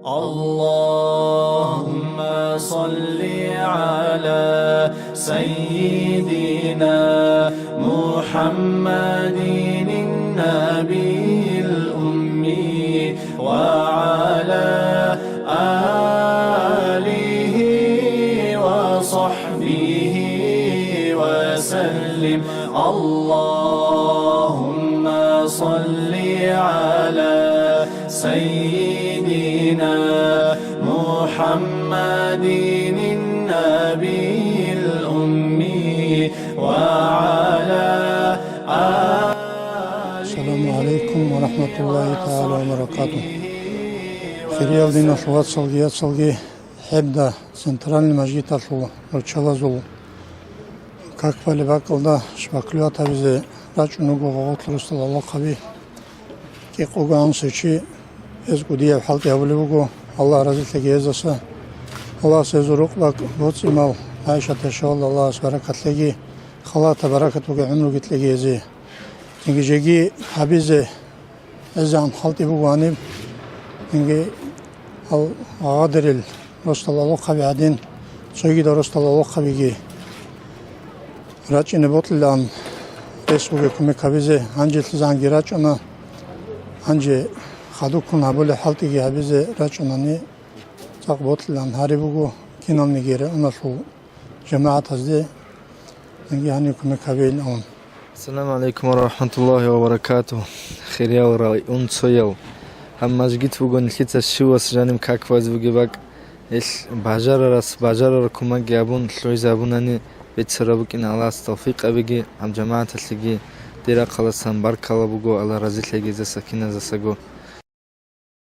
اللهم صل على سيدنا محمد النبي الأمي وعلى آله وصحبه وسلم. اللهم صل على سيدنا محمد النبي الأمي وعلى آله. السلام عليكم ورحمة الله تعالى وبركاته. في ريال دينا شوات صلقي حبدا центральный мажит ашу рчалазул. Как вали бакалда шваклюата бизе рачуну гоғотлустал Аллахаби. Ки қугаан сечи эзгудия халти авлигу Аллах разилтеги езаса. Аллах сезурук бак боцимал Айша тешал Аллах баракатлеги халата баракатуги умру гитлеги ези. Ингижеги хабизе эзан халти бугуаним инги ал агадерил Росталлаху хабиадин сойгида Росталлаху хабиги рачине ботлан эсуге куме хабизе анжелти занги рачуна анже хадукун абуле халтиги хабизе рачунани так ботлан харибугу кинамнигире унашу жамаат азде инги ани куме хабин он. السلام عليكم ورحمة الله وبركاته. خيريال راي أنصيال. هم مجد فوقن خيت الشواس جانم كاكواز بجيبك. إيش باجر كوما جابون شوي زابونني بتسربك إن الله استوفيق أبيجي هم جماعة تلقي ديرا خلاص هم بارك الله بجو على رزق لقي زسكينة زسقو.